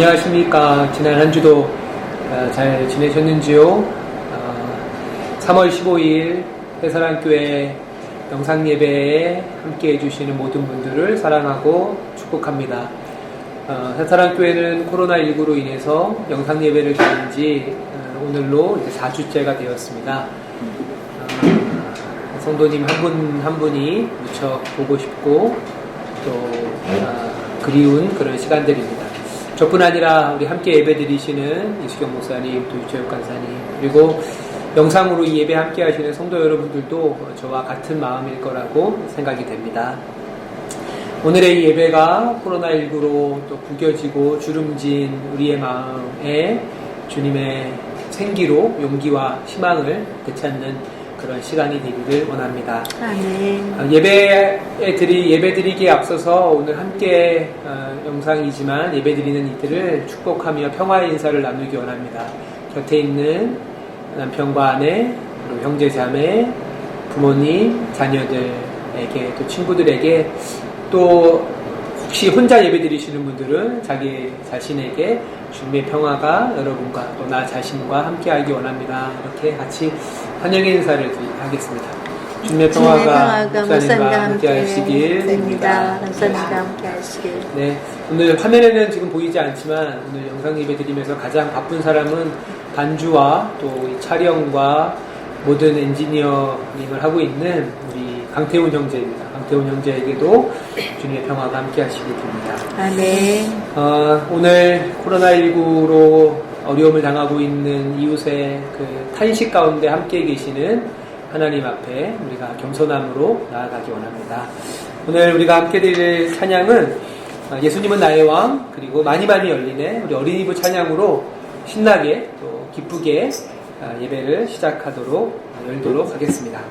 안녕하십니까. 지난 한 주도 잘 지내셨는지요? 3월 15일 회사랑교회 영상예배에 함께 해주시는 모든 분들을 사랑하고 축복합니다. 회사랑교회는 코로나19로 인해서 영상예배를 드린 지 오늘로 이제 4주째가 되었습니다. 성도님 한 분 한 분이 무척 보고 싶고 또 그리운 그런 시간들입니다. 저뿐 아니라 우리 함께 예배 드리시는 이수경 목사님, 또 유채혁 간사님, 그리고 영상으로 이 예배 함께 하시는 성도 여러분들도 저와 같은 마음일 거라고 생각이 됩니다. 오늘의 이 예배가 코로나19로 또 구겨지고 주름진 우리의 마음에 주님의 생기로 용기와 희망을 되찾는 그런 시간이 되기를 원합니다. 아멘. 예배 드리기에 앞서서 오늘 함께 영상이지만 예배 드리는 이들을 축복하며 평화의 인사를 나누기 원합니다. 곁에 있는 남편과 아내, 그리고 형제 자매, 부모님, 자녀들에게, 또 친구들에게, 또 혹시 혼자 예배 드리시는 분들은 자기 자신에게 주님의 평화가 여러분과 또 나 자신과 함께 하기 원합니다. 이렇게 같이 환영의 인사를 하겠습니다. 주님의 평화가 목사님과 함께 하시길 바랍니다. 목사님과 함께 하시길. 네, 오늘 화면에는 지금 보이지 않지만 오늘 영상 예배 드리면서 가장 바쁜 사람은 반주와 또 이 촬영과 모든 엔지니어링을 하고 있는 우리 강태훈 형제입니다. 강태훈 형제에게도 주님의 평화가 함께 하시길 빕니다. 아멘. 오늘 코로나19로 어려움을 당하고 있는 이웃의 그 탄식 가운데 함께 계시는 하나님 앞에 우리가 겸손함으로 나아가기 원합니다. 오늘 우리가 함께 드릴 찬양은 예수님은 나의 왕, 그리고 많이 열리네 우리 어린이부 찬양으로 신나게 또 기쁘게 예배를 열도록 하겠습니다.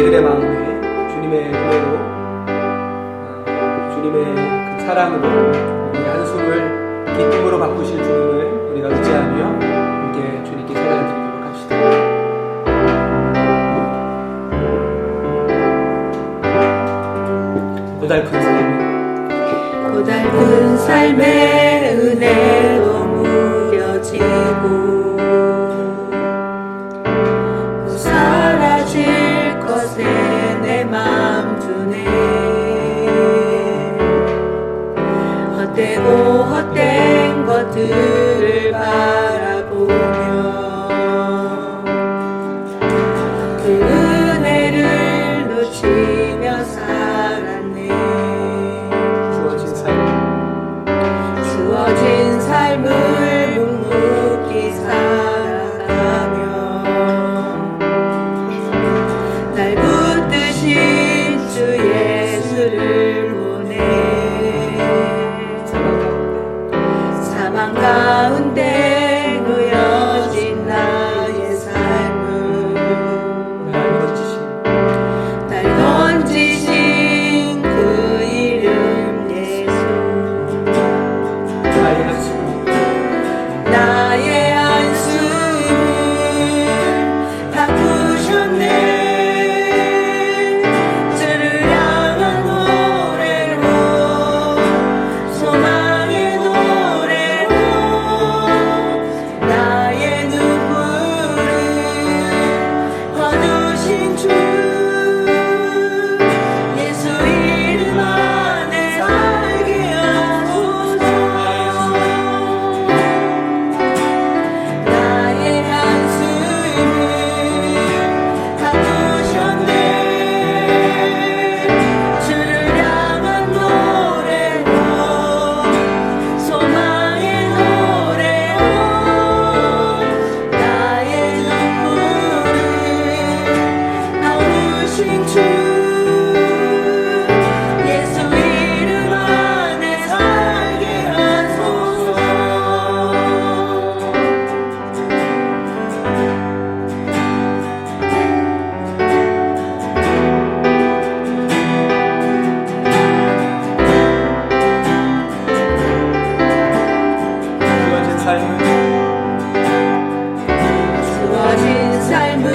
그들의 마음에 주님의 은혜로 주님의 그 사랑으로 우리 한숨을 기쁨으로 바꾸실 주님을 우리가 의지하며 함께 주님께 찬양드리도록 합시다. 고달픈 삶의 은혜로 무뎌지고 사라질 것에 내 맘 두네. 헛되고 헛된 것들을 바라보며 그 은혜를 놓치며 살았네. 주어진 삶을 묵묵히 살아가며 날 붙드신 주 예수를 보내. 사망 가운데 놓여진 나의 삶을 날 던지신 그 이름 예수. 나의 한숨을 바꾸셨네. 주를 향한 노래로 소망의 노래로 나의 눈물을 거두신 주 예수 이름 안에 살게 하소서. 나의 한숨을 바꾸셨네. 주를 향한 노래로 소망의 노래로 나의 눈물을 거두신 주 예수 이름 안에 살게 하소서. 주어진 삶을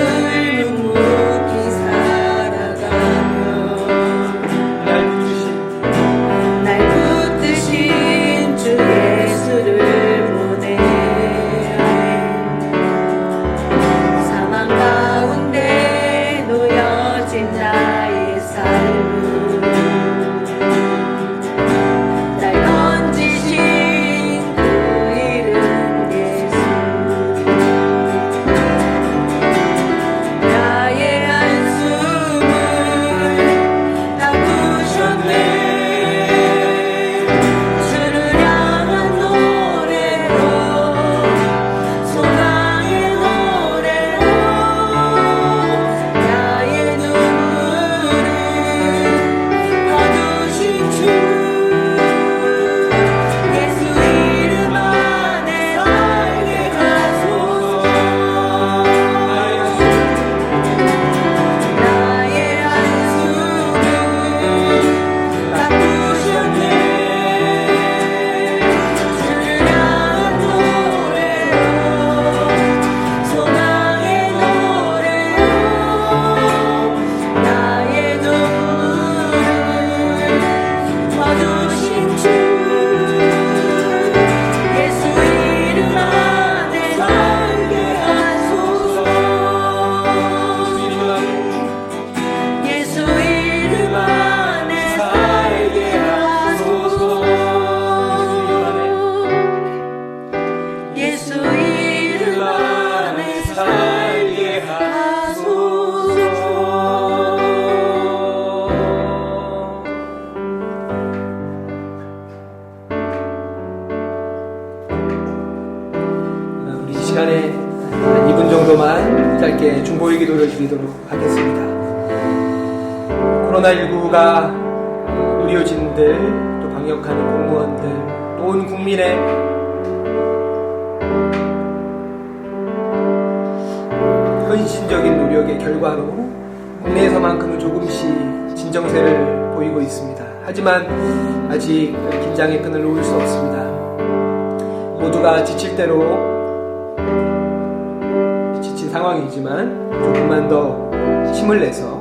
묵묵히 살아가며 날 붙드신 주 예수를 보내. 사망 가운데 놓여진 나의 삶을 날 던지신 그 이름 예수. 나의 한숨을 바꾸셨네. 주를 향한 노래로 소망의 노래로 나의 눈물을 거두신 주 예수 이름 안에 살게 하소서. 나의 한숨을 바꾸셨네. 주를 향한 노래로 소망의 노래로 나의 눈물을 거두신 주 예수 이름 안에 살게 하소서. 예수 이름 안에 살게 하소서. 예수 이름 안에 살게 하소서. 우리 이 시간에 한 2분 정도만 짧게 중보의 기도를 드리도록 하겠습니다. 코로나19가 의료진들, 또 방역하는 공무원들, 또 온 국민의 헌신적인 노력의 결과로 국내에서만 어제만큼은 조금씩 진정세를 보이고 있습니다. 하지만 아직 긴장의 끈을 놓을 수 없습니다. 모두가 지칠 대로 지친 상황이지만 조금만 더 힘을 내서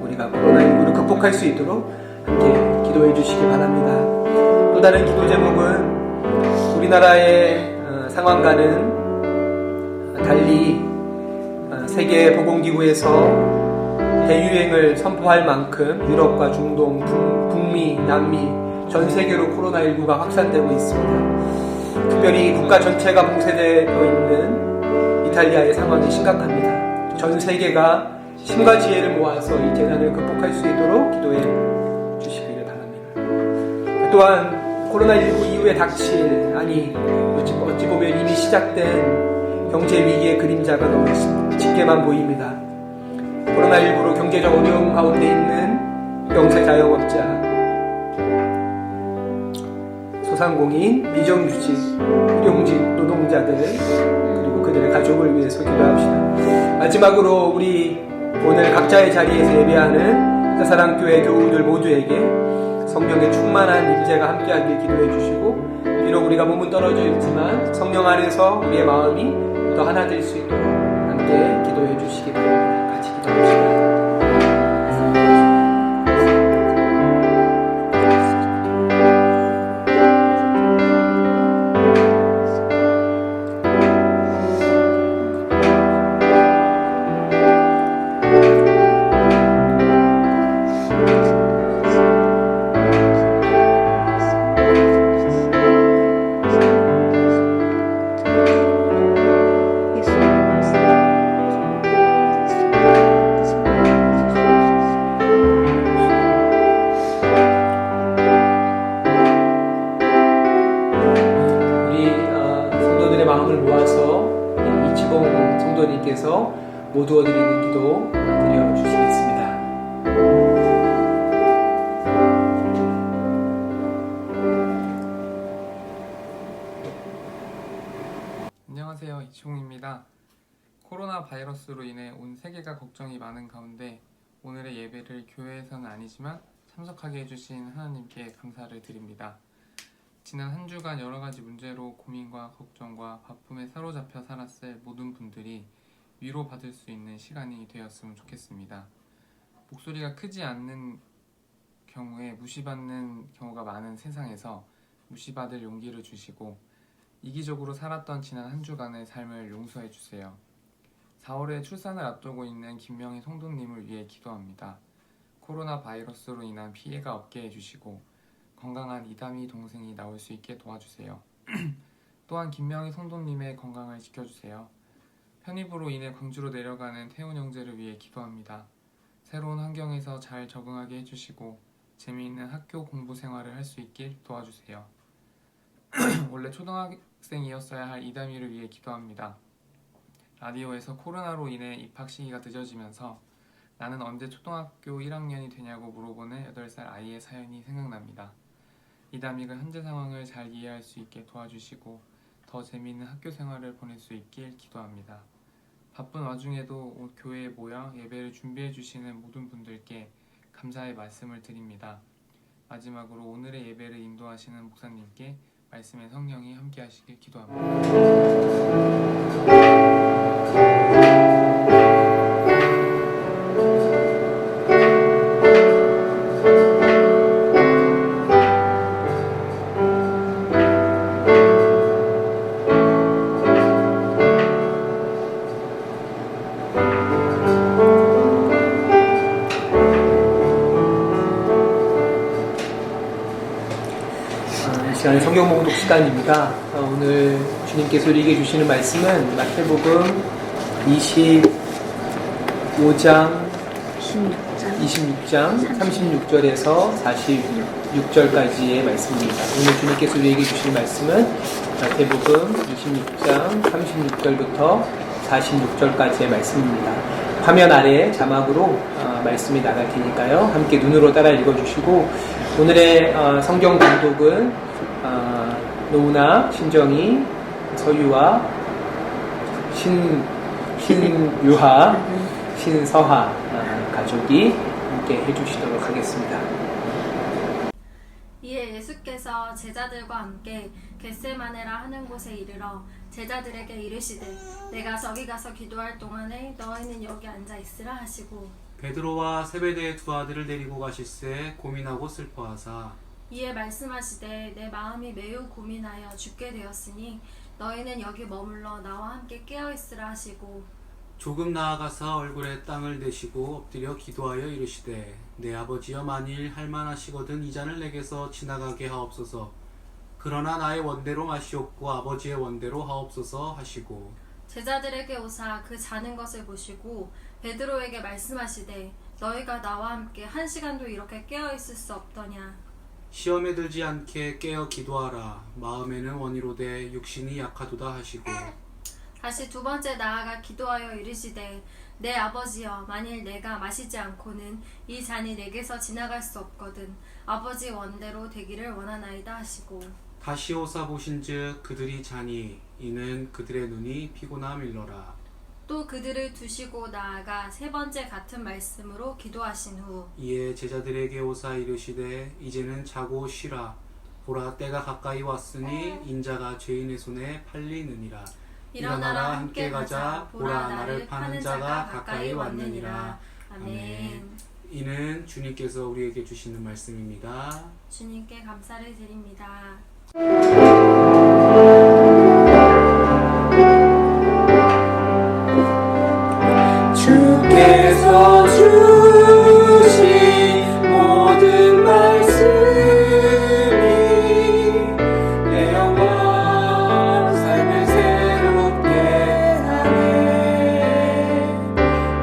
우리가 코로나19를 극복할 수 있도록 함께 기도해 주시기 바랍니다. 또 다른 기도 제목은 우리나라의 상황과는 달리 세계 보건기구에서 대유행을 선포할 만큼 유럽과 중동, 북미, 남미 전 세계로 코로나19가 확산되고 있습니다. 특별히 국가 전체가 봉쇄되어 있는 이탈리아의 상황이 심각합니다. 전 세계가 힘과 지혜를 모아서 이 재난을 극복할 수 있도록 기도해 주시기를 바랍니다. 또한 코로나19 이후에 닥칠, 어찌 보면 이미 시작된 경제 위기의 그림자가 너무 짙게만 보입니다. 코로나19로 경제적 어려움 가운데 있는 영세 자영업자, 소상공인, 미정규직, 일용직 노동자들, 그리고 그들의 가족을 위해서 기도합시다. 마지막으로 우리 오늘 각자의 자리에서 예배하는 사랑교회 교우들 모두에게 성령의 충만한 임재가 함께하길 기도해 주시고, 비록 우리가 몸은 떨어져 있지만 성령 안에서 우리의 마음이 더 하나 될 수 있도록 함께 기도해 주시기 바랍니다. 같이 기도합시다. 마음을 모아서 이치봉 성도님께서 모두어 드리는 기도 드려주시겠습니다. 안녕하세요, 이치봉입니다. 코로나 바이러스로 인해 온 세계가 걱정이 많은 가운데 오늘의 예배를 교회에서는 아니지만 참석하게 해주신 하나님께 감사를 드립니다. 지난 한 주간 여러 가지 문제로 고민과 걱정과 바쁨에 사로잡혀 살았을 모든 분들이 위로받을 수 있는 시간이 되었으면 좋겠습니다. 목소리가 크지 않는 경우에 무시받는 경우가 많은 세상에서 무시받을 용기를 주시고 이기적으로 살았던 지난 한 주간의 삶을 용서해 주세요. 4월에 출산을 앞두고 있는 김명희 성도님을 위해 기도합니다. 코로나 바이러스로 인한 피해가 없게 해주시고 건강한 이담희 동생이 나올 수 있게 도와주세요. 또한 김명희 성도님의 건강을 지켜주세요. 편입으로 인해 광주로 내려가는 태훈 형제를 위해 기도합니다. 새로운 환경에서 잘 적응하게 해주시고 재미있는 학교 공부 생활을 할 수 있길 도와주세요. 원래 초등학생이었어야 할 이담희를 위해 기도합니다. 라디오에서 코로나로 인해 입학 시기가 늦어지면서 나는 언제 초등학교 1학년이 되냐고 물어보는 8살 아이의 사연이 생각납니다. 이담이가 현재 상황을 잘 이해할 수 있게 도와주시고 더 재미있는 학교 생활을 보낼 수 있길 기도합니다. 바쁜 와중에도 교회에 모여 예배를 준비해 주시는 모든 분들께 감사의 말씀을 드립니다. 마지막으로 오늘의 예배를 인도하시는 목사님께 말씀의 성령이 함께 하시길 기도합니다. 시간은 성경 봉독 시간입니다. 오늘 주님께서 우리에게 주시는 말씀은 마태복음 25장 26장 36절에서 46절까지의 말씀입니다. 오늘 주님께서 우리에게 주신 말씀은 마태복음 26장 36절부터 46절까지의 말씀입니다. 화면 아래 자막으로 말씀이 나갈 테니까요. 함께 눈으로 따라 읽어주시고, 오늘의 성경 봉독은 노우나, 신정희, 서유아, 신유하, 신서하, 가족이 함께 해주시도록 하겠습니다. 이에 예수께서 제자들과 함께 겟세마네라 하는 곳에 이르러 제자들에게 이르시되 내가 저기 가서 기도할 동안에 너희는 여기 앉아 있으라 하시고 베드로와 세베대의 두 아들을 데리고 가실새 고민하고 슬퍼하사 이에 말씀하시되 내 마음이 매우 고민하여 죽게 되었으니 너희는 여기 머물러 나와 함께 깨어 있으라 하시고 조금 나아가사 얼굴에 땅을 대시고 엎드려 기도하여 이르시되 내 아버지여 만일 할만하시거든 이 잔을 내게서 지나가게 하옵소서. 그러나 나의 원대로 마시옵고 아버지의 원대로 하옵소서 하시고 제자들에게 오사 그 자는 것을 보시고 베드로에게 말씀하시되 너희가 나와 함께 1시간도 이렇게 깨어 있을 수 없더냐. 시험에 들지 않게 깨어 기도하라. 마음에는 원이로되 육신이 약하도다 하시고 다시 두 번째 나아가 기도하여 이르시되 내 아버지여 만일 내가 마시지 않고는 이 잔이 내게서 지나갈 수 없거든 아버지 원대로 되기를 원하나이다 하시고 다시 오사 보신즉 그들이 자니 이는 그들의 눈이 피곤함 일러라. 또 그들을 두시고 나아가 세 번째 같은 말씀으로 기도하신 후 이에 제자들에게 오사 이르시되 이제는 자고 쉬라. 보라 때가 가까이 왔으니 인자가 죄인의 손에 팔리느니라. 일어나라 함께 가자 보라 나를 파는 자가 가까이 왔느니라. 아멘. 이는 주님께서 우리에게 주시는 말씀입니다. 주님께 감사를 드립니다. 주께서 주신 모든 말씀이 내 영혼 삶을 새롭게 하네.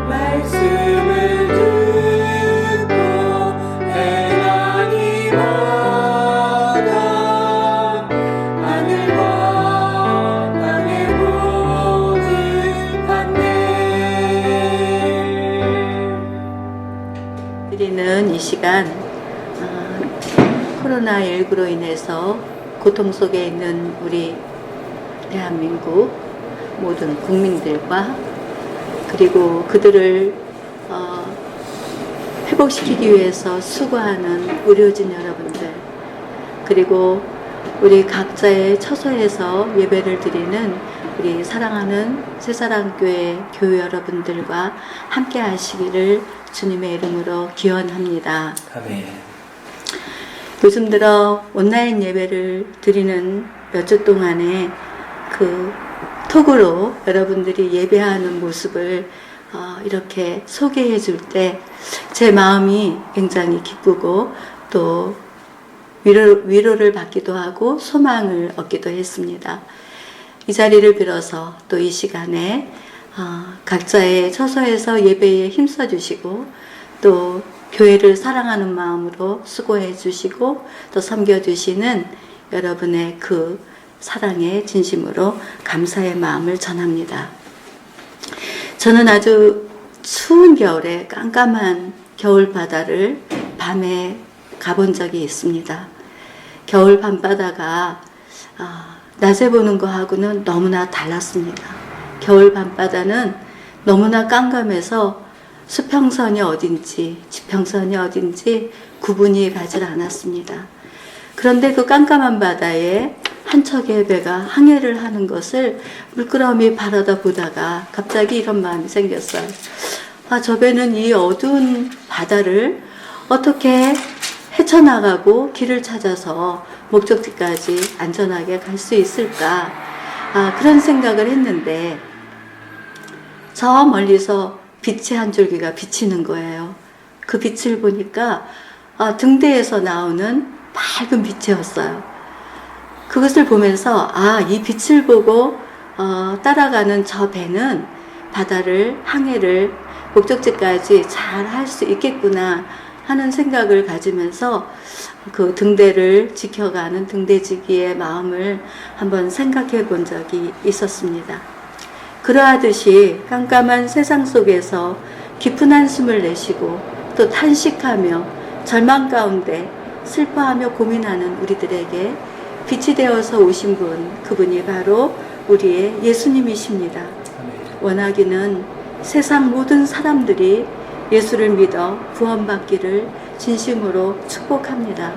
말씀을 듣고 행하니 마다 하늘과 땅의 복을 받네. 드리는 이 시간 코로나19로 인해서 고통 속에 있는 우리 대한민국 모든 국민들과 그리고 그들을 회복시키기 위해서 수고하는 의료진 여러분들 그리고 우리 각자의 처소에서 예배를 드리는 우리 사랑하는 새사랑교회 교회 여러분들과 함께 하시기를 주님의 이름으로 기원합니다. 아멘. 요즘 들어 온라인 예배를 드리는 몇 주 동안에 그 톡으로 여러분들이 예배하는 모습을 이렇게 소개해 줄 때 제 마음이 굉장히 기쁘고 또 위로를 받기도 하고 소망을 얻기도 했습니다. 이 자리를 빌어서 또 이 시간에 각자의 처소에서 예배에 힘써 주시고 또 교회를 사랑하는 마음으로 수고해 주시고 또 섬겨 주시는 여러분의 그 사랑에 진심으로 감사의 마음을 전합니다. 저는 아주 추운 겨울에 깜깜한 겨울 바다를 밤에 가본 적이 있습니다. 겨울 밤바다가 낮에 보는 거하고는 너무나 달랐습니다. 겨울 밤바다는 너무나 깜깜해서 수평선이 어딘지 지평선이 어딘지 구분이 가질 않았습니다. 그런데 그 깜깜한 바다에 한 척의 배가 항해를 하는 것을 물끄러미 바라다 보다가 갑자기 이런 마음이 생겼어요. 저 배는 이 어두운 바다를 어떻게 헤쳐나가고 길을 찾아서 목적지까지 안전하게 갈 수 있을까? 그런 생각을 했는데 저 멀리서 빛이 한 줄기가 비치는 거예요. 그 빛을 보니까 등대에서 나오는 밝은 빛이었어요. 그것을 보면서 이 빛을 보고 따라가는 저 배는 바다를 항해를 목적지까지 잘 할 수 있겠구나 하는 생각을 가지면서 그 등대를 지켜가는 등대지기의 마음을 한번 생각해 본 적이 있었습니다. 그러하듯이 깜깜한 세상 속에서 깊은 한숨을 내쉬고 또 탄식하며 절망 가운데 슬퍼하며 고민하는 우리들에게 빛이 되어서 오신 분, 그분이 바로 우리의 예수님이십니다. 원하기는 세상 모든 사람들이 예수를 믿어 구원받기를 진심으로 축복합니다.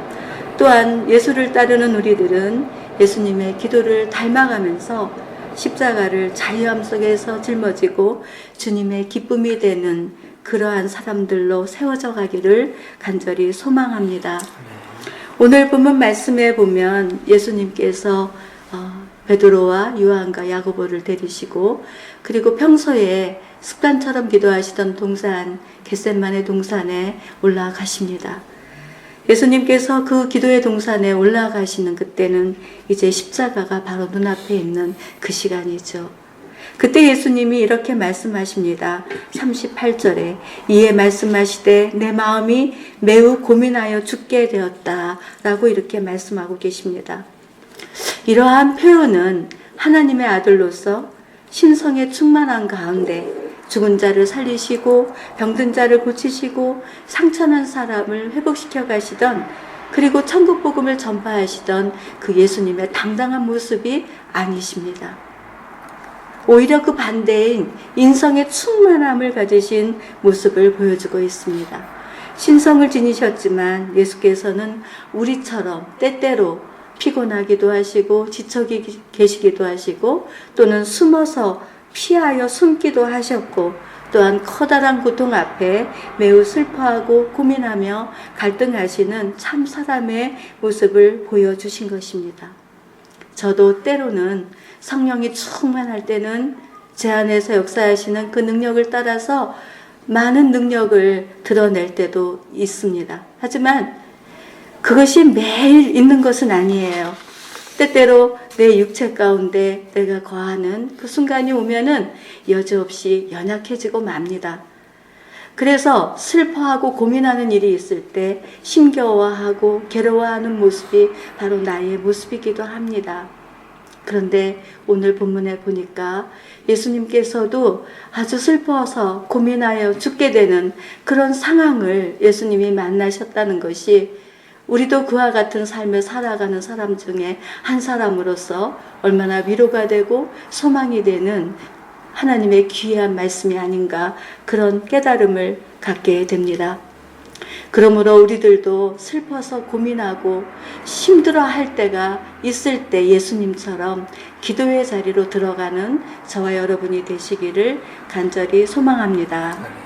또한 예수를 따르는 우리들은 예수님의 기도를 닮아가면서 십자가를 자유함 속에서 짊어지고 주님의 기쁨이 되는 그러한 사람들로 세워져 가기를 간절히 소망합니다. 오늘 본문 말씀에 보면 예수님께서 베드로와 요한과 야고보를 데리시고 그리고 평소에 습관처럼 기도하시던 동산 겟셋마네 동산에 올라가십니다. 예수님께서 그 기도의 동산에 올라가시는 그때는 이제 십자가가 바로 눈앞에 있는 그 시간이죠. 그때 예수님이 이렇게 말씀하십니다. 38절에 이에 말씀하시되 내 마음이 매우 고민하여 죽게 되었다 라고 이렇게 말씀하고 계십니다. 이러한 표현은 하나님의 아들로서 신성의 충만한 가운데 죽은 자를 살리시고 병든 자를 고치시고 상처난 사람을 회복시켜 가시던 그리고 천국 복음을 전파하시던 그 예수님의 당당한 모습이 아니십니다. 오히려 그 반대인 인성의 충만함을 가지신 모습을 보여주고 있습니다. 신성을 지니셨지만 예수께서는 우리처럼 때때로 피곤하기도 하시고 지쳐 계시기도 하시고 또는 숨어서 피하여 숨기도 하셨고 또한 커다란 고통 앞에 매우 슬퍼하고 고민하며 갈등하시는 참 사람의 모습을 보여주신 것입니다. 저도 때로는 성령이 충만할 때는 제 안에서 역사하시는 그 능력을 따라서 많은 능력을 드러낼 때도 있습니다. 하지만 그것이 매일 있는 것은 아니에요. 때때로 내 육체 가운데 내가 거하는 그 순간이 오면은 여지없이 연약해지고 맙니다. 그래서 슬퍼하고 고민하는 일이 있을 때 힘겨워하고 괴로워하는 모습이 바로 나의 모습이기도 합니다. 그런데 오늘 본문에 보니까 예수님께서도 아주 슬퍼서 고민하여 죽게 되는 그런 상황을 예수님이 만나셨다는 것이 우리도 그와 같은 삶을 살아가는 사람 중에 한 사람으로서 얼마나 위로가 되고 소망이 되는 하나님의 귀한 말씀이 아닌가 그런 깨달음을 갖게 됩니다. 그러므로 우리들도 슬퍼서 고민하고 힘들어할 때가 있을 때 예수님처럼 기도의 자리로 들어가는 저와 여러분이 되시기를 간절히 소망합니다.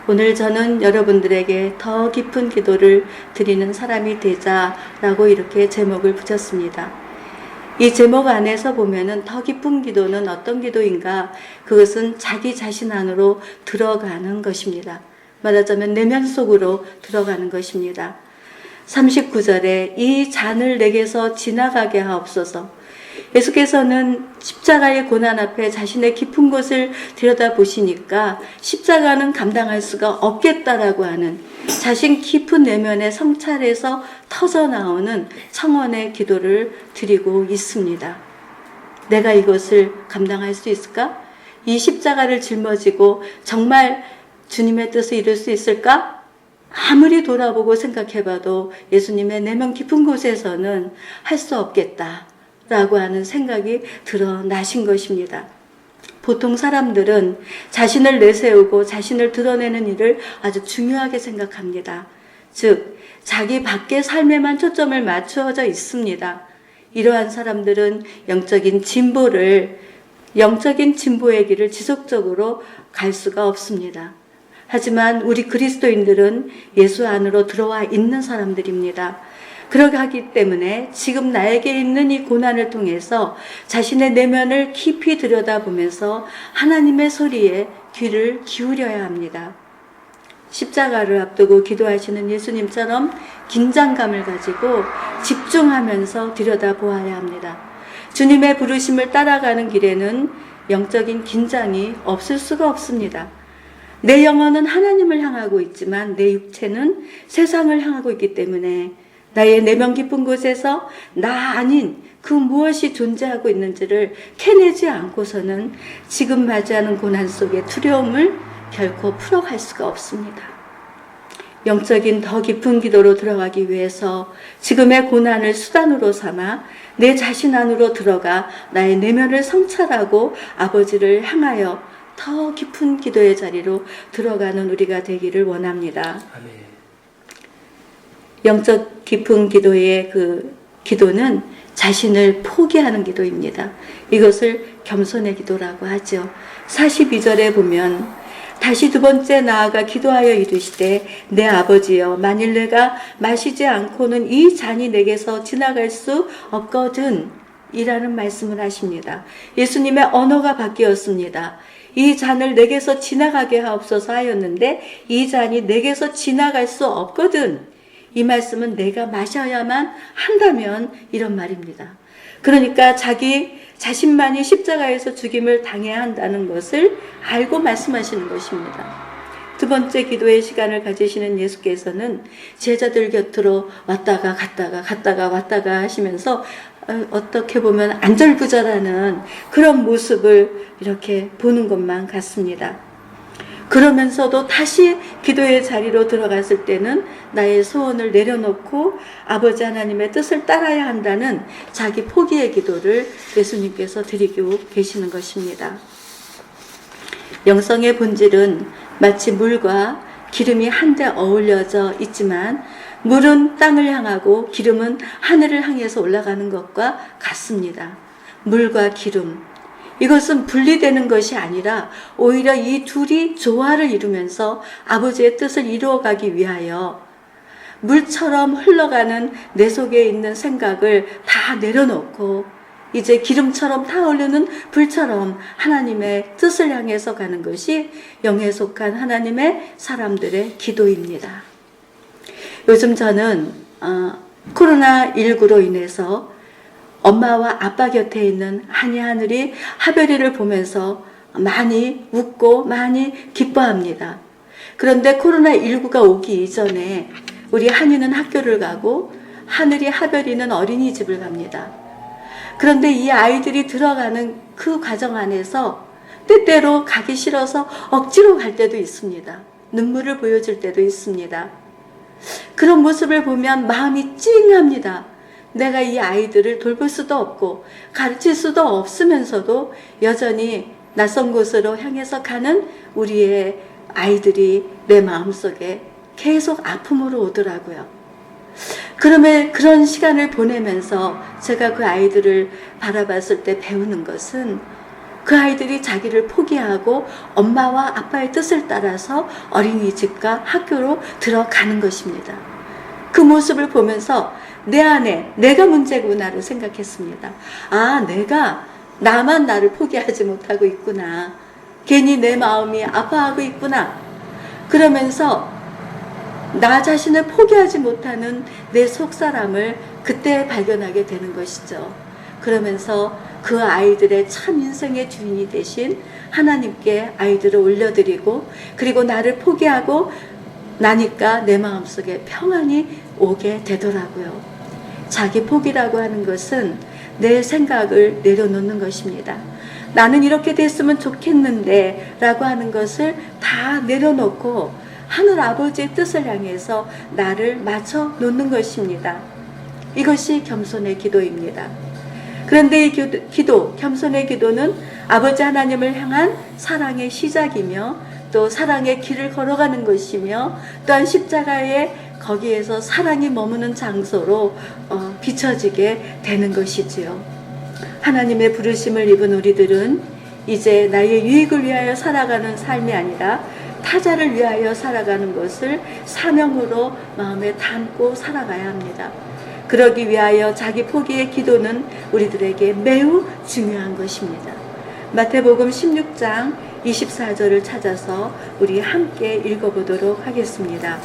오늘 저는 여러분들에게 더 깊은 기도를 드리는 사람이 되자라고 이렇게 제목을 붙였습니다. 이 제목 안에서 보면은 더 깊은 기도는 어떤 기도인가? 그것은 자기 자신 안으로 들어가는 것입니다. 말하자면 내면 속으로 들어가는 것입니다. 39절에 이 잔을 내게서 지나가게 하옵소서. 예수께서는 십자가의 고난 앞에 자신의 깊은 곳을 들여다보시니까 십자가는 감당할 수가 없겠다라고 하는 자신 깊은 내면의 성찰에서 터져나오는 청원의 기도를 드리고 있습니다. 내가 이것을 감당할 수 있을까? 이 십자가를 짊어지고 정말 주님의 뜻을 이룰 수 있을까? 아무리 돌아보고 생각해봐도 예수님의 내면 깊은 곳에서는 할 수 없겠다 라고 하는 생각이 드러나신 것입니다. 보통 사람들은 자신을 내세우고 자신을 드러내는 일을 아주 중요하게 생각합니다. 즉, 자기 밖의 삶에만 초점을 맞추어져 있습니다. 이러한 사람들은 영적인 진보의 길을 지속적으로 갈 수가 없습니다. 하지만 우리 그리스도인들은 예수 안으로 들어와 있는 사람들입니다. 그러게 하기 때문에 지금 나에게 있는 이 고난을 통해서 자신의 내면을 깊이 들여다보면서 하나님의 소리에 귀를 기울여야 합니다. 십자가를 앞두고 기도하시는 예수님처럼 긴장감을 가지고 집중하면서 들여다보아야 합니다. 주님의 부르심을 따라가는 길에는 영적인 긴장이 없을 수가 없습니다. 내 영혼은 하나님을 향하고 있지만 내 육체는 세상을 향하고 있기 때문에 나의 내면 깊은 곳에서 나 아닌 그 무엇이 존재하고 있는지를 캐내지 않고서는 지금 맞이하는 고난 속의 두려움을 결코 풀어갈 수가 없습니다. 영적인 더 깊은 기도로 들어가기 위해서 지금의 고난을 수단으로 삼아 내 자신 안으로 들어가 나의 내면을 성찰하고 아버지를 향하여 더 깊은 기도의 자리로 들어가는 우리가 되기를 원합니다. 아멘. 영적 깊은 기도의 그 기도는 자신을 포기하는 기도입니다. 이것을 겸손의 기도라고 하죠. 42절에 보면 다시 두 번째 나아가 기도하여 이르시되 내 아버지여 만일 내가 마시지 않고는 이 잔이 내게서 지나갈 수 없거든 이라는 말씀을 하십니다. 예수님의 언어가 바뀌었습니다. 이 잔을 내게서 지나가게 하옵소서 하였는데 이 잔이 내게서 지나갈 수 없거든. 이 말씀은 내가 마셔야만 한다면 이런 말입니다. 그러니까 자기 자신만이 십자가에서 죽임을 당해야 한다는 것을 알고 말씀하시는 것입니다. 두 번째 기도의 시간을 가지시는 예수께서는 제자들 곁으로 왔다가 갔다가 왔다가 하시면서 어떻게 보면 안절부절하는 그런 모습을 이렇게 보는 것만 같습니다. 그러면서도 다시 기도의 자리로 들어갔을 때는 나의 소원을 내려놓고 아버지 하나님의 뜻을 따라야 한다는 자기 포기의 기도를 예수님께서 드리고 계시는 것입니다. 영성의 본질은 마치 물과 기름이 한데 어울려져 있지만 물은 땅을 향하고 기름은 하늘을 향해서 올라가는 것과 같습니다. 물과 기름, 이것은 분리되는 것이 아니라 오히려 이 둘이 조화를 이루면서 아버지의 뜻을 이루어가기 위하여 물처럼 흘러가는 내 속에 있는 생각을 다 내려놓고 이제 기름처럼 타오르는 불처럼 하나님의 뜻을 향해서 가는 것이 영에 속한 하나님의 사람들의 기도입니다. 요즘 저는 코로나19로 인해서 엄마와 아빠 곁에 있는 한이 하늘이 하별이를 보면서 많이 웃고 많이 기뻐합니다. 그런데 코로나19가 오기 이전에 우리 한이는 학교를 가고 하늘이 하별이는 어린이집을 갑니다. 그런데 이 아이들이 들어가는 그 과정 안에서 때때로 가기 싫어서 억지로 갈 때도 있습니다. 눈물을 보여줄 때도 있습니다. 그런 모습을 보면 마음이 찡합니다. 내가 이 아이들을 돌볼 수도 없고 가르칠 수도 없으면서도 여전히 낯선 곳으로 향해서 가는 우리의 아이들이 내 마음속에 계속 아픔으로 오더라고요. 그러면 그런 시간을 보내면서 제가 그 아이들을 바라봤을 때 배우는 것은 그 아이들이 자기를 포기하고 엄마와 아빠의 뜻을 따라서 어린이집과 학교로 들어가는 것입니다. 그 모습을 보면서 내 안에 내가 문제구나를 생각했습니다. 아, 나만 나를 포기하지 못하고 있구나. 괜히 내 마음이 아파하고 있구나. 그러면서 나 자신을 포기하지 못하는 내 속사람을 그때 발견하게 되는 것이죠. 그러면서 그 아이들의 참 인생의 주인이 되신 하나님께 아이들을 올려드리고 그리고 나를 포기하고 나니까 내 마음속에 평안이 오게 되더라고요. 자기 포기라고 하는 것은 내 생각을 내려놓는 것입니다. 나는 이렇게 됐으면 좋겠는데 라고 하는 것을 다 내려놓고 하늘 아버지의 뜻을 향해서 나를 맞춰 놓는 것입니다. 이것이 겸손의 기도입니다. 그런데 이 기도, 겸손의 기도는 아버지 하나님을 향한 사랑의 시작이며 또 사랑의 길을 걸어가는 것이며 또한 십자가의 거기에서 사랑이 머무는 장소로 비춰지게 되는 것이지요. 하나님의 부르심을 입은 우리들은 이제 나의 유익을 위하여 살아가는 삶이 아니라 타자를 위하여 살아가는 것을 사명으로 마음에 담고 살아가야 합니다. 그러기 위하여 자기 포기의 기도는 우리들에게 매우 중요한 것입니다. 마태복음 16장 24절을 찾아서 우리 함께 읽어보도록 하겠습니다.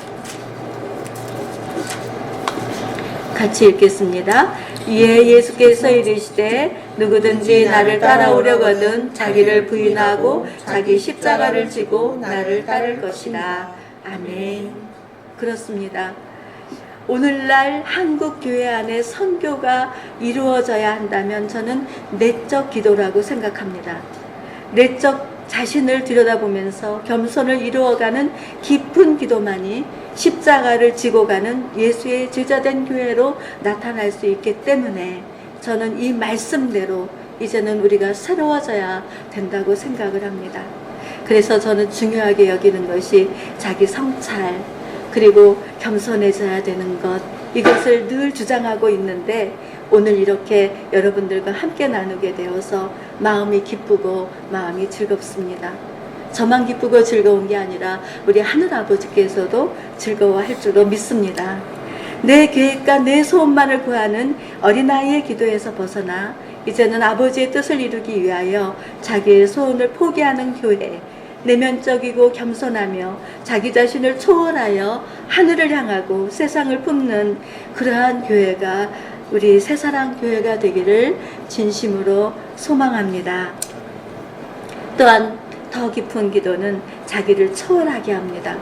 같이 읽겠습니다. 이에 예수께서 이르시되 누구든지 나를 따라오려거든 자기를 부인하고 자기 십자가를 지고 나를 따를 것이다. 아멘. 그렇습니다. 오늘날 한국 교회 안에 선교가 이루어져야 한다면 저는 내적 기도라고 생각합니다. 내적 자신을 들여다보면서 겸손을 이루어가는 깊은 기도만이 십자가를 지고 가는 예수의 제자된 교회로 나타날 수 있기 때문에 저는 이 말씀대로 이제는 우리가 새로워져야 된다고 생각을 합니다. 그래서 저는 중요하게 여기는 것이 자기 성찰, 그리고 겸손해져야 되는 것, 이것을 늘 주장하고 있는데 오늘 이렇게 여러분들과 함께 나누게 되어서 마음이 기쁘고 마음이 즐겁습니다. 저만 기쁘고 즐거운 게 아니라 우리 하늘아버지께서도 즐거워할 줄로 믿습니다. 내 계획과 내 소원만을 구하는 어린아이의 기도에서 벗어나 이제는 아버지의 뜻을 이루기 위하여 자기의 소원을 포기하는 교회, 내면적이고 겸손하며 자기 자신을 초월하여 하늘을 향하고 세상을 품는 그러한 교회가 우리 새사랑교회가 되기를 진심으로 소망합니다. 또한 더 깊은 기도는 자기를 초월하게 합니다.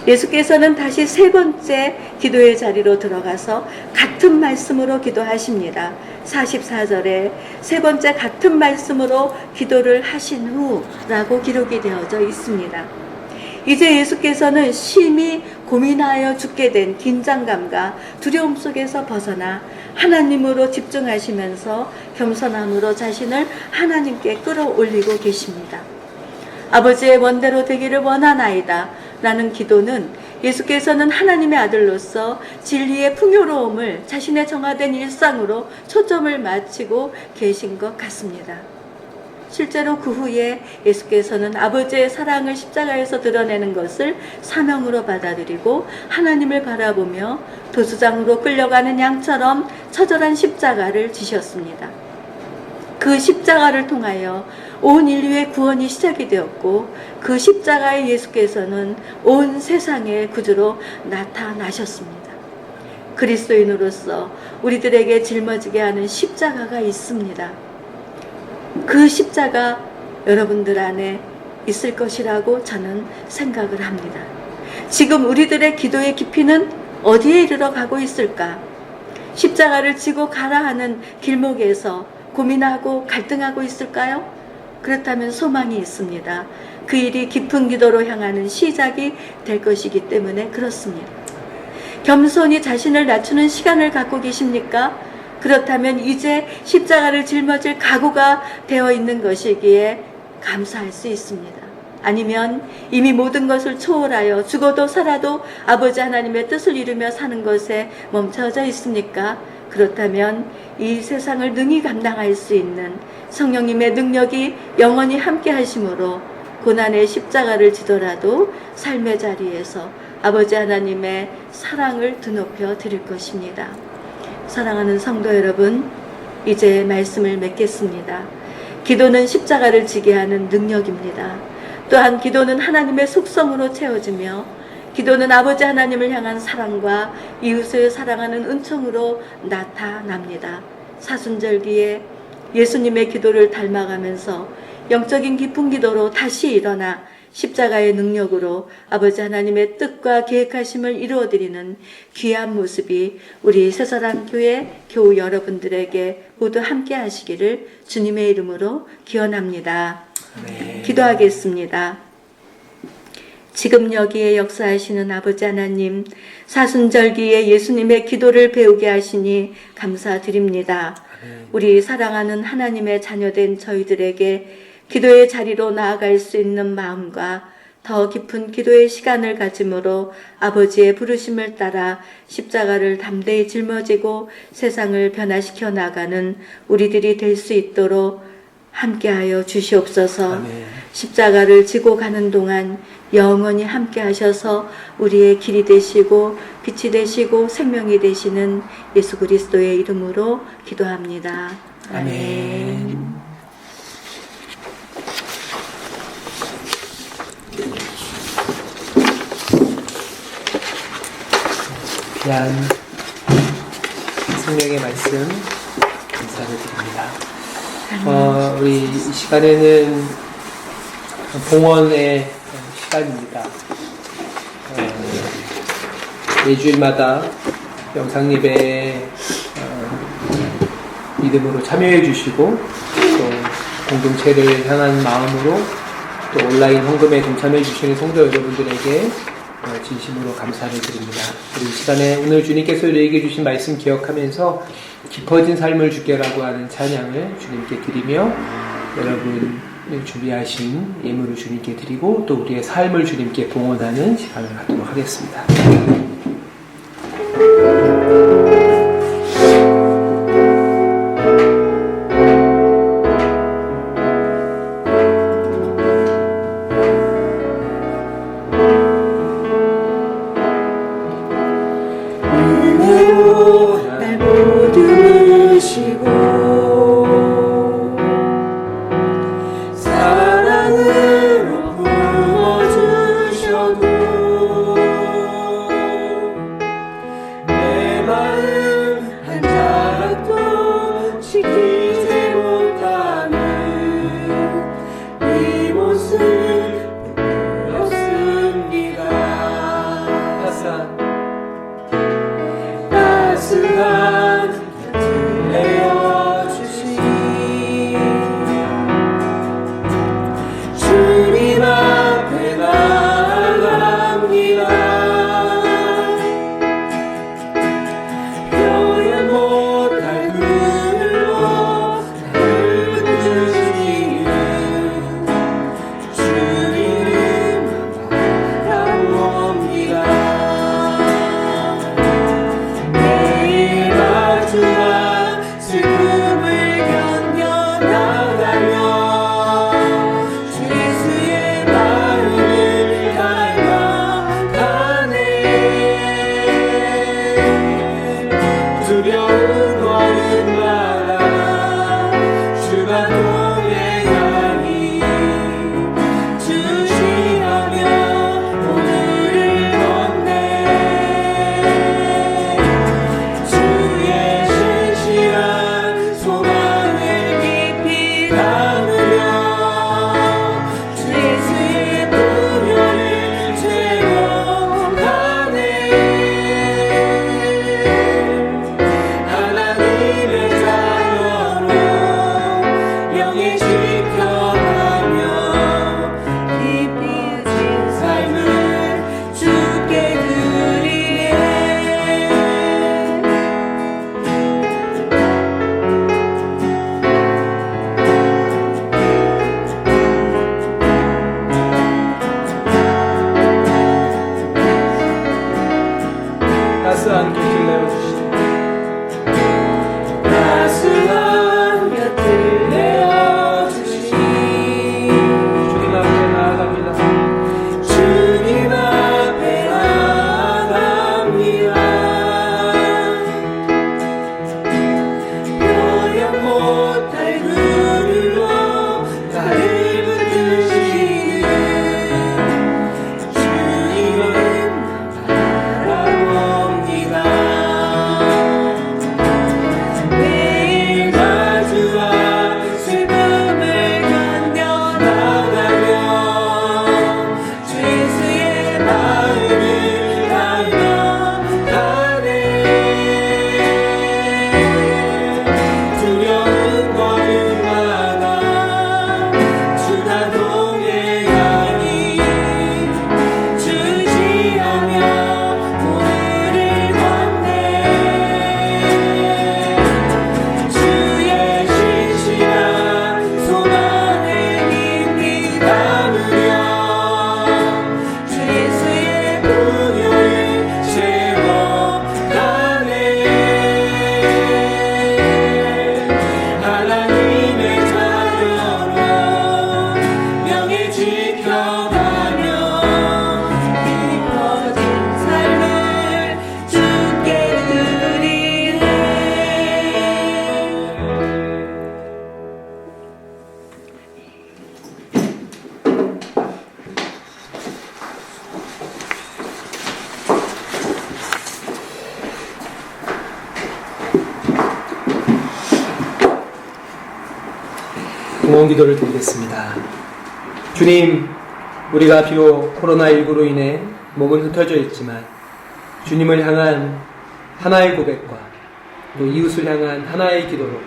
예수께서는 다시 세 번째 기도의 자리로 들어가서 같은 말씀으로 기도하십니다. 44절에 세 번째 같은 말씀으로 기도를 하신 후라고 기록이 되어져 있습니다. 이제 예수께서는 심히 고민하여 죽게 된 긴장감과 두려움 속에서 벗어나 하나님으로 집중하시면서 겸손함으로 자신을 하나님께 끌어올리고 계십니다. 아버지의 원대로 되기를 원하나이다 라는 기도는 예수께서는 하나님의 아들로서 진리의 풍요로움을 자신의 정화된 일상으로 초점을 맞추고 계신 것 같습니다. 실제로 그 후에 예수께서는 아버지의 사랑을 십자가에서 드러내는 것을 사명으로 받아들이고 하나님을 바라보며 도수장으로 끌려가는 양처럼 처절한 십자가를 지셨습니다. 그 십자가를 통하여 온 인류의 구원이 시작이 되었고 그 십자가의 예수께서는 온 세상의 구주로 나타나셨습니다. 그리스도인으로서 우리들에게 짊어지게 하는 십자가가 있습니다. 그 십자가 여러분들 안에 있을 것이라고 저는 생각을 합니다. 지금 우리들의 기도의 깊이는 어디에 이르러 가고 있을까? 십자가를 지고 가라 하는 길목에서 고민하고 갈등하고 있을까요? 그렇다면 소망이 있습니다. 그 일이 깊은 기도로 향하는 시작이 될 것이기 때문에 그렇습니다. 겸손히 자신을 낮추는 시간을 갖고 계십니까? 그렇다면 이제 십자가를 짊어질 각오가 되어 있는 것이기에 감사할 수 있습니다. 아니면 이미 모든 것을 초월하여 죽어도 살아도 아버지 하나님의 뜻을 이루며 사는 것에 멈춰져 있습니까? 그렇다면 이 세상을 능히 감당할 수 있는 성령님의 능력이 영원히 함께 하심으로 고난의 십자가를 지더라도 삶의 자리에서 아버지 하나님의 사랑을 드높여 드릴 것입니다. 사랑하는 성도 여러분, 이제 말씀을 맺겠습니다. 기도는 십자가를 지게 하는 능력입니다. 또한 기도는 하나님의 속성으로 채워지며 기도는 아버지 하나님을 향한 사랑과 이웃을 사랑하는 은총으로 나타납니다. 사순절기에 예수님의 기도를 닮아가면서 영적인 깊은 기도로 다시 일어나 십자가의 능력으로 아버지 하나님의 뜻과 계획하심을 이루어드리는 귀한 모습이 우리 새사랑교회 교우 여러분들에게 모두 함께 하시기를 주님의 이름으로 기원합니다. 네. 기도하겠습니다. 지금 여기에 역사하시는 아버지 하나님, 사순절기에 예수님의 기도를 배우게 하시니 감사드립니다. 우리 사랑하는 하나님의 자녀된 저희들에게 기도의 자리로 나아갈 수 있는 마음과 더 깊은 기도의 시간을 가짐으로 아버지의 부르심을 따라 십자가를 담대히 짊어지고 세상을 변화시켜 나가는 우리들이 될 수 있도록 함께하여 주시옵소서. 아멘. 십자가를 지고 가는 동안 영원히 함께 하셔서 우리의 길이 되시고 빛이 되시고 생명이 되시는 예수 그리스도의 이름으로 기도합니다. 아멘. 귀한 성령의 말씀 감사를 드립니다. 우리 이 시간에는 봉헌의 시간입니다. 매주일마다 영상예배에 믿음으로 참여해 주시고 또 공동체를 향한 마음으로 또 온라인 헌금에 동참해 주시는 성도 여러분들에게 진심으로 감사를 드립니다. 우리 이 시간에 오늘 주님께서 우리에게 주신 말씀 기억하면서 깊어진 삶을 주께라고 하는 찬양을 주님께 드리며 여러분 준비하신 예물을 주님께 드리고 또 우리의 삶을 주님께 봉헌하는 시간을 갖도록 하겠습니다. 은혜로 날 보듬으시고 사랑으로 부어주셔도 내 마음 한 자락도 지키지 못하는 이 모습 부끄럽습니다. 따스한 곁을 내어주시니 주님 앞에 나아갑니다. 표현 못할 눈으로 나를 붙드시는 주님을 바라봅니다. 매일 마주한 슬픔을 견뎌나가며 주 예수의 마음을 닮아가네. 두려운 걸음마다 주가 동행하니 주시하며 오늘을 걷네. 주의 신실한 소망을 깊이 담으며 주 예수의 부여를 채워가네. 하나님의 자녀로 영에 지켜가며 기쁘신 삶을 주께 드리네. 따스한 곁을 내어주시니 따스한 곁을 내어주시니 주님 앞에 나아갑니다. 주님 앞에 나아갑니다. 표현 못할 눈으로 나를 붙드시는 주님을 바라봅니다. 매일 마주한 슬픔을 견뎌나가며 주 예수의 마음을 닮아가네. 두려운 걸음마다 주가 동행하니 주시하며 오늘을 걷네. 주의 신실한 소망을 깊이 담으며 주 예수의 부여를 채워가네. 하나님의 자녀로 명예 지켜가며 깊어진 삶을 주께 드리네. 공헌 기도를 드리겠습니다. 주님, 우리가 비록 코로나19로 인해 몸은 흩어져 있지만 주님을 향한 하나의 고백과 또 이웃을 향한 하나의 기도로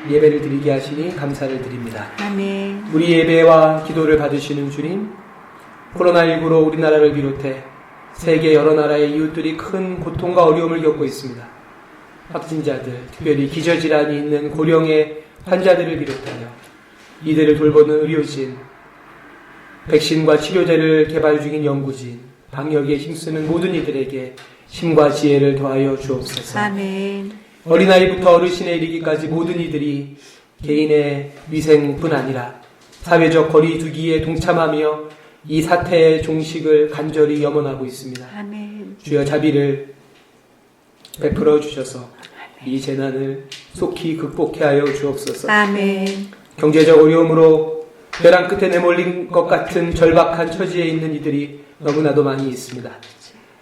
예배를 드리게 하시니 감사를 드립니다. 아멘. 우리 예배와 기도를 받으시는 주님, 코로나19로 우리나라를 비롯해 세계 여러 나라의 이웃들이 큰 고통과 어려움을 겪고 있습니다. 확진자들, 특별히 기저질환이 있는 고령의 환자들을 비롯하여 이들을 돌보는 의료진, 백신과 치료제를 개발 중인 연구진, 방역에 힘쓰는 모든 이들에게 힘과 지혜를 더하여 주옵소서. 아멘. 어린아이부터 어르신에 이르기까지 모든 이들이 개인의 위생뿐 아니라 사회적 거리 두기에 동참하며 이 사태의 종식을 간절히 염원하고 있습니다. 아멘. 주여 자비를 베풀어 주셔서 이 재난을 속히 극복해 하여 주옵소서. 아멘. 경제적 어려움으로 벼랑 끝에 내몰린 것 같은 절박한 처지에 있는 이들이 너무나도 많이 있습니다.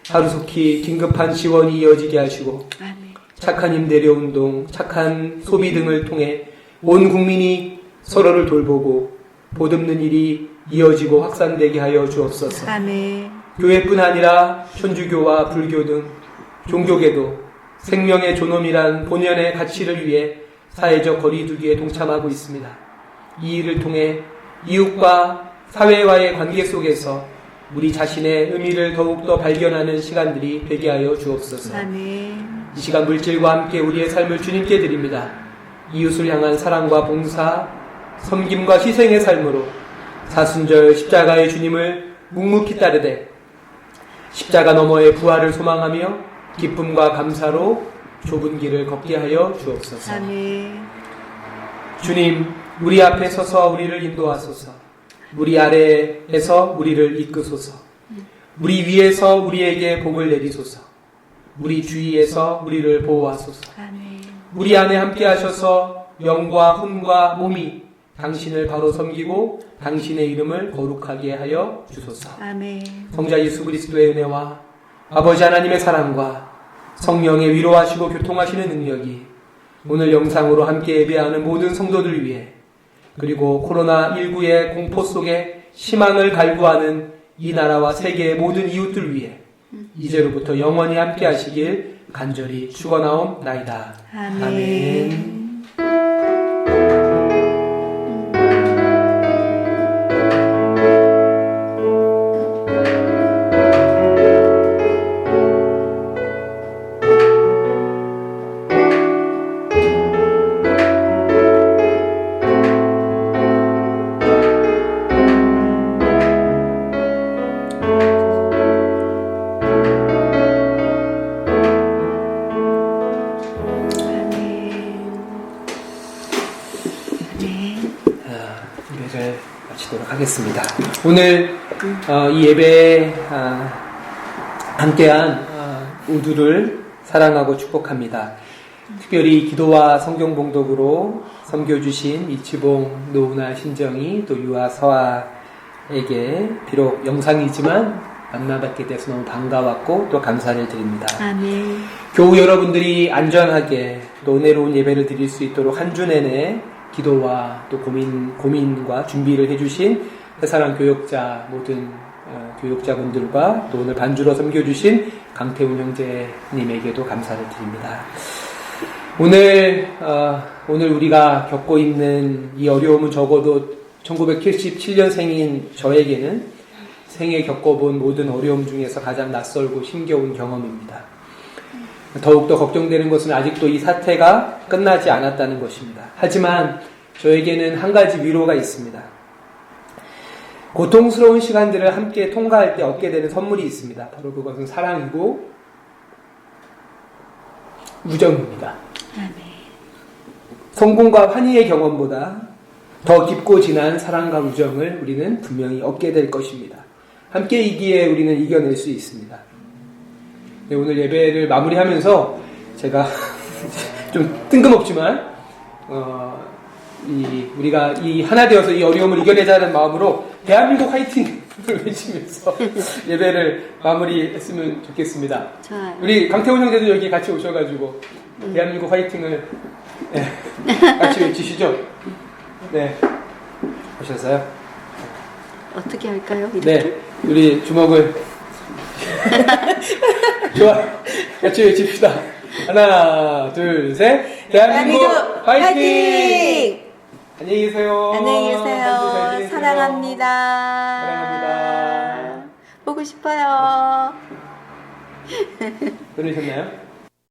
하루속히 긴급한 지원이 이어지게 하시고 아멘. 착한 임대료 운동, 착한 소비 등을 통해 온 국민이 서로를 돌보고 보듬는 일이 이어지고 확산되게 하여 주옵소서. 아멘. 교회뿐 아니라 천주교와 불교 등 종교계도 생명의 존엄이란 본연의 가치를 위해 사회적 거리두기에 동참하고 있습니다. 이 일을 통해 이웃과 사회와의 관계 속에서 우리 자신의 의미를 더욱더 발견하는 시간들이 되게 하여 주옵소서. 아멘. 이 시간 물질과 함께 우리의 삶을 주님께 드립니다. 이웃을 향한 사랑과 봉사, 섬김과 희생의 삶으로 사순절 십자가의 주님을 묵묵히 따르되 십자가 너머의 부활을 소망하며 기쁨과 감사로 좁은 길을 걷게 하여 주옵소서. 아멘. 주님, 우리 앞에 서서 우리를 인도하소서. 우리 아래에서 우리를 이끄소서. 우리 위에서 우리에게 복을 내리소서. 우리 주위에서 우리를 보호하소서. 아멘. 우리 안에 함께 하셔서 영과 혼과 몸이 당신을 바로 섬기고 당신의 이름을 거룩하게 하여 주소서. 아멘. 성자 예수 그리스도의 은혜와 아버지 하나님의 사랑과 성령의 위로하시고 교통하시는 능력이 오늘 영상으로 함께 예배하는 모든 성도들 위해 그리고 코로나19의 공포 속에 희망을 갈구하는 이 나라와 세계의 모든 이웃들 위해 이제로부터 영원히 함께 하시길 간절히 축원하옵나이다. 아멘. 예배를 마치도록 하겠습니다. 오늘 이 예배에 함께한 모두를 사랑하고 축복합니다. 특별히 기도와 성경 봉독으로 섬겨주신 이치봉, 노은아, 신정이 또 유아, 서아에게 비록 영상이지만 만나뵙게 돼서 너무 반가웠고 또 감사를 드립니다. 아멘. 교우 여러분들이 안전하게 또 은혜로운 예배를 드릴 수 있도록 한 주 내내 기도와 또 고민과 준비를 해주신 회사랑 교역자 모든 교역자분들과 또 오늘 반주로 섬겨주신 강태훈 형제님에게도 감사를 드립니다. 오늘 우리가 겪고 있는 이 어려움은 적어도 1977년생인 저에게는 생애 겪어본 모든 어려움 중에서 가장 낯설고 힘겨운 경험입니다. 더욱더 걱정되는 것은 아직도 이 사태가 끝나지 않았다는 것입니다. 하지만 저에게는 한 가지 위로가 있습니다. 고통스러운 시간들을 함께 통과할 때 얻게 되는 선물이 있습니다. 바로 그것은 사랑이고 우정입니다. 아멘. 성공과 환희의 경험보다 더 깊고 진한 사랑과 우정을 우리는 분명히 얻게 될 것입니다. 함께 이기에 우리는 이겨낼 수 있습니다. 네, 오늘 예배를 마무리하면서 제가 좀 뜬금없지만 우리가 이 하나 되어서 이 어려움을 이겨내자는 마음으로 대한민국 화이팅을 외치면서 예배를 마무리했으면 좋겠습니다. 좋아요. 우리 강태훈 형제도 여기 같이 오셔가지고 대한민국 화이팅을 같이 외치시죠. 네, 오셨어요? 어떻게 할까요? 이렇게? 네, 우리 주먹을 좋아, 같이 외칩시다. 하나, 둘, 셋. 대한민국 화이팅! 안녕히 계세요. 안녕히 계세요. 잘 지내세요. 사랑합니다. 사랑합니다. 보고 싶어요. 들으셨나요?